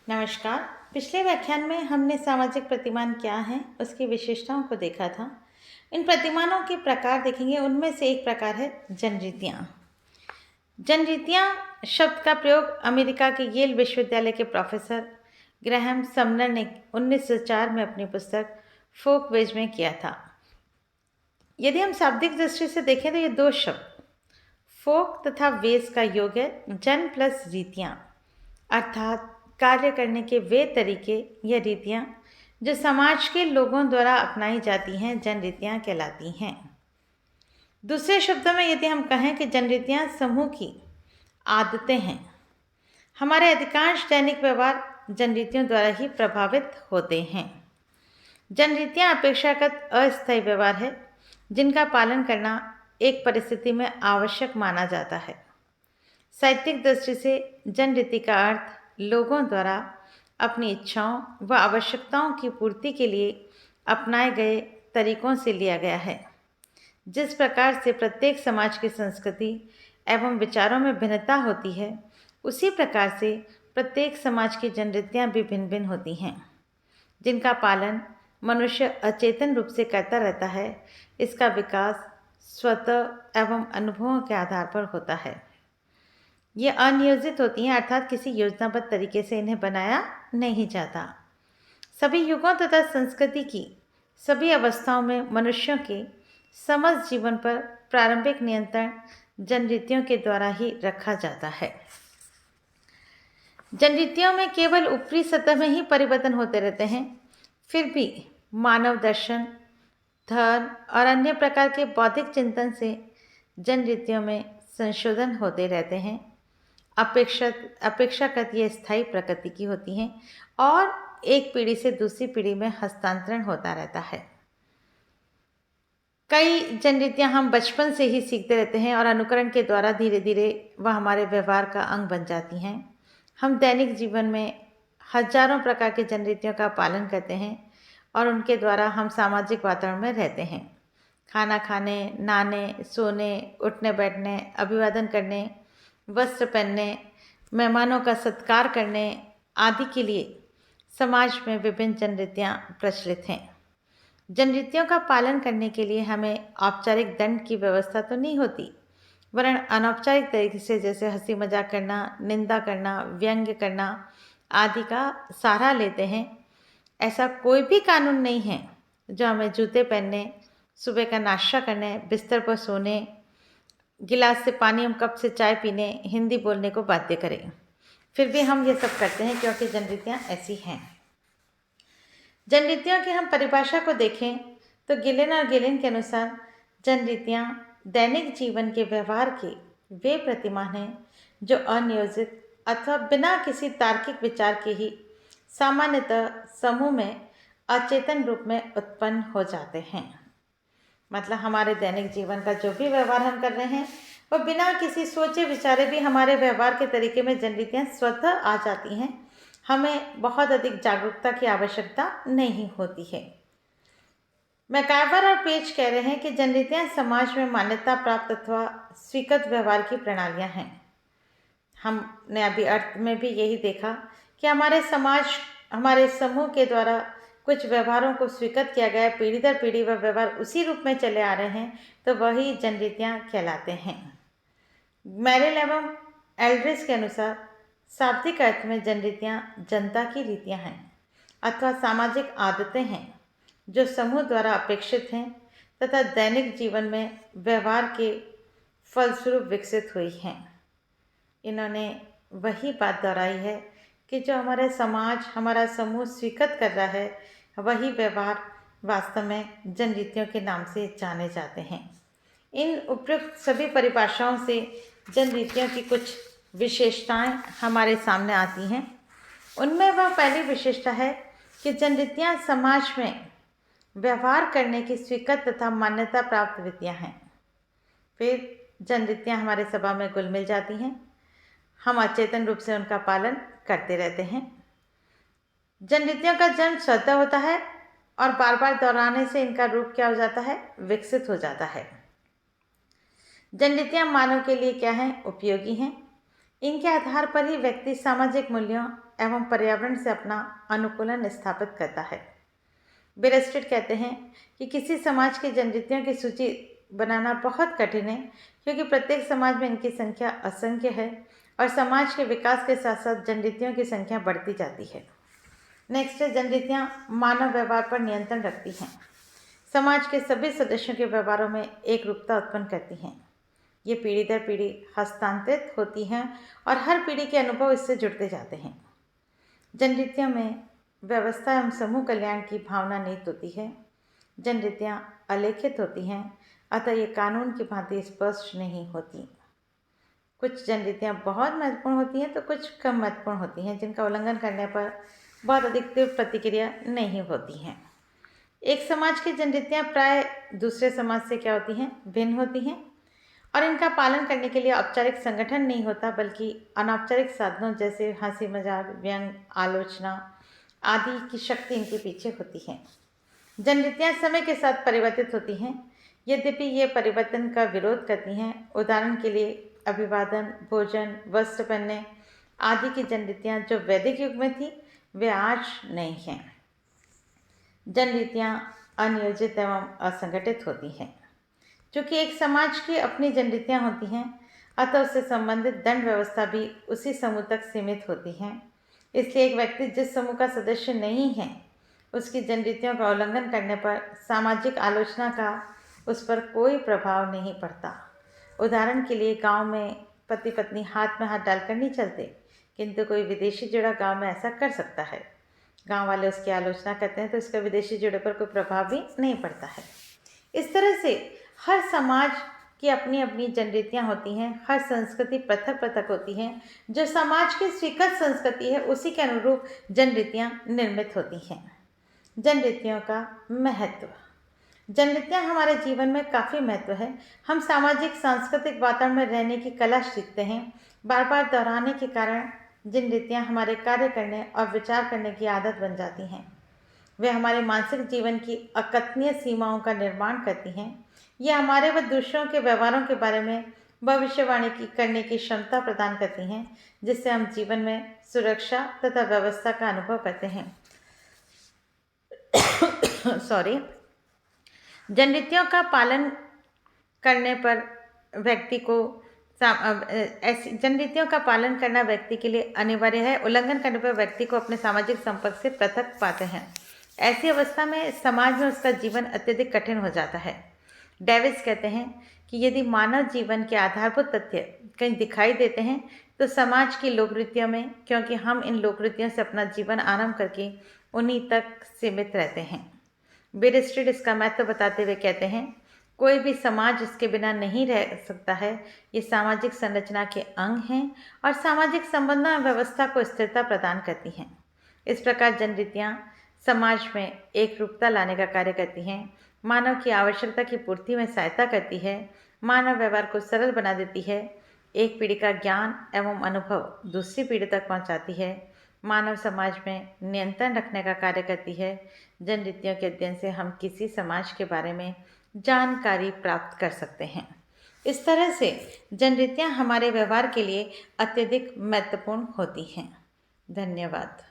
नमस्कार। पिछले व्याख्यान में हमने सामाजिक प्रतिमान क्या हैं उसकी विशेषताओं को देखा था। इन प्रतिमानों के प्रकार देखेंगे। उनमें से एक प्रकार है जनरीतियाँ। जनरीतियाँ शब्द का प्रयोग अमेरिका के येल विश्वविद्यालय के प्रोफेसर ग्रैहम समनर ने 1904 में अपनी पुस्तक फोक वेज में किया था। यदि हम शाब्दिक दृष्टि से देखें तो ये दो शब्द फोक तथा वेज का योग है। जन प्लस रीतियाँ अर्थात कार्य करने के वे तरीके या रीतियाँ जो समाज के लोगों द्वारा अपनाई जाती हैं जनरीतियाँ कहलाती हैं। दूसरे शब्दों में यदि हम कहें कि जनरीतियाँ समूह की आदतें हैं। हमारे अधिकांश दैनिक व्यवहार जनरीतियों द्वारा ही प्रभावित होते हैं। जनरीतियाँ अपेक्षाकृत अस्थायी व्यवहार है जिनका पालन करना एक परिस्थिति में आवश्यक माना जाता है। साहित्यिक दृष्टि से जनरीति का अर्थ लोगों द्वारा अपनी इच्छाओं व आवश्यकताओं की पूर्ति के लिए अपनाए गए तरीकों से लिया गया है। जिस प्रकार से प्रत्येक समाज की संस्कृति एवं विचारों में भिन्नता होती है, उसी प्रकार से प्रत्येक समाज की जनरीतियाँ भी भिन्न भिन्न होती हैं, जिनका पालन मनुष्य अचेतन रूप से करता रहता है। इसका विकास स्वतः एवं अनुभवों के आधार पर होता है। ये अनियोजित होती हैं, अर्थात किसी योजनाबद्ध तरीके से इन्हें बनाया नहीं जाता। सभी युगों तथा संस्कृति की सभी अवस्थाओं में मनुष्यों के समस्त जीवन पर प्रारंभिक नियंत्रण जनरीतियों के द्वारा ही रखा जाता है। जनरीतियों में केवल ऊपरी सतह में ही परिवर्तन होते रहते हैं। फिर भी मानव दर्शन, धर्म और अन्य प्रकार के बौद्धिक चिंतन से जनरीतियों में संशोधन होते रहते हैं। अपेक्षाकृत ये स्थायी प्रकृति की होती हैं और एक पीढ़ी से दूसरी पीढ़ी में हस्तांतरण होता रहता है। कई जनरीतियाँ हम बचपन से ही सीखते रहते हैं और अनुकरण के द्वारा धीरे धीरे वह हमारे व्यवहार का अंग बन जाती हैं। हम दैनिक जीवन में हजारों प्रकार की जनरीतियों का पालन करते हैं और उनके द्वारा हम सामाजिक वातावरण में रहते हैं। खाना खाने, नहाने, सोने, उठने बैठने, अभिवादन करने, वस्त्र पहनने, मेहमानों का सत्कार करने आदि के लिए समाज में विभिन्न जनरीतियाँ प्रचलित हैं। जनरीतियों का पालन करने के लिए हमें औपचारिक दंड की व्यवस्था तो नहीं होती, वरन अनौपचारिक तरीके से जैसे हंसी मजाक करना, निंदा करना, व्यंग्य करना आदि का सहारा लेते हैं। ऐसा कोई भी कानून नहीं है जो हमें जूते पहनने, सुबह का नाश्ता करने, बिस्तर पर सोने, गिलास से पानी एवं कप से चाय पीने, हिंदी बोलने को बाध्य करें। फिर भी हम ये सब करते हैं क्योंकि जनरीतियाँ ऐसी हैं। जनरीतियों की हम परिभाषा को देखें तो गिलेन और गिलेन के अनुसार जनरीतियाँ दैनिक जीवन के व्यवहार के वे प्रतिमान हैं जो अनियोजित अथवा बिना किसी तार्किक विचार के ही सामान्यतः समूह में अचेतन रूप में उत्पन्न हो जाते हैं। मतलब हमारे दैनिक जीवन का जो भी व्यवहार हम कर रहे हैं वह बिना किसी सोचे विचारे भी हमारे व्यवहार के तरीके में जनरीतियाँ स्वतः आ जाती हैं। हमें बहुत अधिक जागरूकता की आवश्यकता नहीं होती है। मैकाइवर और पेज कह रहे हैं कि जनरीतियाँ समाज में मान्यता प्राप्त अथवा स्वीकृत व्यवहार की प्रणालियाँ हैं। हमने अभी अर्थ में भी यही देखा कि हमारे समूह के द्वारा कुछ व्यवहारों को स्वीकृत किया गया, पीढ़ी दर पीढ़ी वह व्यवहार उसी रूप में चले आ रहे हैं, तो वही जनरीतियाँ कहलाते हैं। मैरिल एवं एल्ड्रिस के अनुसार शाब्दिक अर्थ में जनरीतियाँ जनता की रीतियाँ हैं अथवा सामाजिक आदतें हैं जो समूह द्वारा अपेक्षित हैं तथा दैनिक जीवन में व्यवहार के फलस्वरूप विकसित हुई हैं। इन्होंने वही बात दोहराई है कि जो हमारे समाज, हमारा समूह स्वीकृत कर रहा है, वही व्यवहार वास्तव में जनरीतियों के नाम से जाने जाते हैं। इन उपयुक्त सभी परिभाषाओं से जनरीतियों की कुछ विशेषताएं हमारे सामने आती हैं। उनमें वह पहली विशेषता है कि जनरीतियाँ समाज में व्यवहार करने की स्वीकृत तथा मान्यता प्राप्त रीतियाँ हैं। फिर जनरीतियाँ हमारे सभा में घुल मिल जाती हैं, हम अचेतन रूप से उनका पालन करते रहते हैं। जनरीतियों का जन्म स्वतः होता है और बार बार दोहराने से इनका रूप क्या हो जाता है, विकसित हो जाता है। जनरीतियाँ मानव के लिए क्या हैं, उपयोगी हैं। इनके आधार पर ही व्यक्ति सामाजिक मूल्यों एवं पर्यावरण से अपना अनुकूलन स्थापित करता है। बेरेस्टेड कहते हैं कि किसी समाज की जनरीतियों की सूची बनाना बहुत कठिन है, क्योंकि प्रत्येक समाज में इनकी संख्या असंख्य है और समाज के विकास के साथ साथ जनरीतियों की संख्या बढ़ती जाती है। नेक्स्ट है, जनरीतियाँ मानव व्यवहार पर नियंत्रण रखती हैं। समाज के सभी सदस्यों के व्यवहारों में एक रूपता उत्पन्न करती हैं। ये पीढ़ी दर पीढ़ी हस्तांतरित होती हैं और हर पीढ़ी के अनुभव इससे जुड़ते जाते हैं। जनरीतियों में व्यवस्था एवं समूह कल्याण की भावना निहित होती है। जनरीतियाँ अलिखित होती हैं, अतः ये कानून की भांति स्पष्ट नहीं होती। कुछ जनरीतियाँ बहुत महत्वपूर्ण होती हैं तो कुछ कम महत्वपूर्ण होती हैं, जिनका उल्लंघन करने पर बहुत अधिक तीव्र प्रतिक्रिया नहीं होती हैं। एक समाज की जनरीतियाँ प्राय दूसरे समाज से क्या होती हैं, भिन्न होती हैं और इनका पालन करने के लिए औपचारिक संगठन नहीं होता, बल्कि अनौपचारिक साधनों जैसे हंसी मजाक, व्यंग, आलोचना आदि की शक्ति इनके पीछे होती है। जनरीतियाँ समय के साथ परिवर्तित होती हैं, यद्यपि ये परिवर्तन का विरोध करती हैं। उदाहरण के लिए अभिवादन, भोजन, वस्त्र पहनने आदि की जनरीतियाँ जो वैदिक युग में थी, वे आज नहीं हैं। जनरीतियाँ अनियोजित एवं असंगठित होती हैं। चूँकि एक समाज की अपनी जनरीतियाँ होती हैं, अतः उससे संबंधित दंड व्यवस्था भी उसी समूह तक सीमित होती हैं। इसलिए एक व्यक्ति जिस समूह का सदस्य नहीं है, उसकी जनरीतियों का उल्लंघन करने पर सामाजिक आलोचना का उस पर कोई प्रभाव नहीं पड़ता। उदाहरण के लिए गांव में पति पत्नी हाथ में हाथ डालकर नहीं चलते, किंतु कोई विदेशी जोड़ा गांव में ऐसा कर सकता है। गांव वाले उसकी आलोचना करते हैं तो इसका विदेशी जोड़े पर कोई प्रभाव भी नहीं पड़ता है। इस तरह से हर समाज की अपनी अपनी जनरीतियाँ होती हैं, हर संस्कृति पृथक पृथक होती हैं। जो समाज की स्वीकृत संस्कृति है, उसी के अनुरूप जनरीतियाँ निर्मित होती हैं। जनरीतियों का महत्व। जनरीतियाँ हमारे जीवन में काफ़ी महत्व है। हम सामाजिक सांस्कृतिक वातावरण में रहने की कला सीखते हैं। बार बार दोहराने के कारण जनरीतियाँ हमारे कार्य करने और विचार करने की आदत बन जाती हैं। वे हमारे मानसिक जीवन की अकथनीय सीमाओं का निर्माण करती हैं। ये हमारे व दूसरों के व्यवहारों के बारे में भविष्यवाणी करने की क्षमता प्रदान करती हैं, जिससे हम जीवन में सुरक्षा तथा व्यवस्था का अनुभव करते हैं। जनरीतियों का पालन करने पर व्यक्ति को ऐसी जनरीतियों का पालन करना व्यक्ति के लिए अनिवार्य है। उल्लंघन करने पर व्यक्ति को अपने सामाजिक संपर्क से पृथक पाते हैं। ऐसी अवस्था में समाज में उसका जीवन अत्यधिक कठिन हो जाता है। डेविस कहते हैं कि यदि मानव जीवन के आधारभूत तथ्य कहीं दिखाई देते हैं तो समाज की लोकरीतियों में, क्योंकि हम इन लोकरीतियों से अपना जीवन आरंभ करके उन्हीं तक सीमित रहते हैं। बेरेस्टेड इसका महत्व बताते हुए कहते हैं, कोई भी समाज इसके बिना नहीं रह सकता है। ये सामाजिक संरचना के अंग हैं और सामाजिक संबंधों और व्यवस्था को स्थिरता प्रदान करती हैं। इस प्रकार जनरीतियाँ समाज में एक रूपता लाने का कार्य करती हैं, मानव की आवश्यकता की पूर्ति में सहायता करती है, मानव व्यवहार को सरल बना देती है, एक पीढ़ी का ज्ञान एवं अनुभव दूसरी पीढ़ी तक पहुंचाती है, मानव समाज में नियंत्रण रखने का कार्य करती है। जनरीतियों के अध्ययन से हम किसी समाज के बारे में जानकारी प्राप्त कर सकते हैं। इस तरह से जनरीतियाँ हमारे व्यवहार के लिए अत्यधिक महत्वपूर्ण होती हैं। धन्यवाद।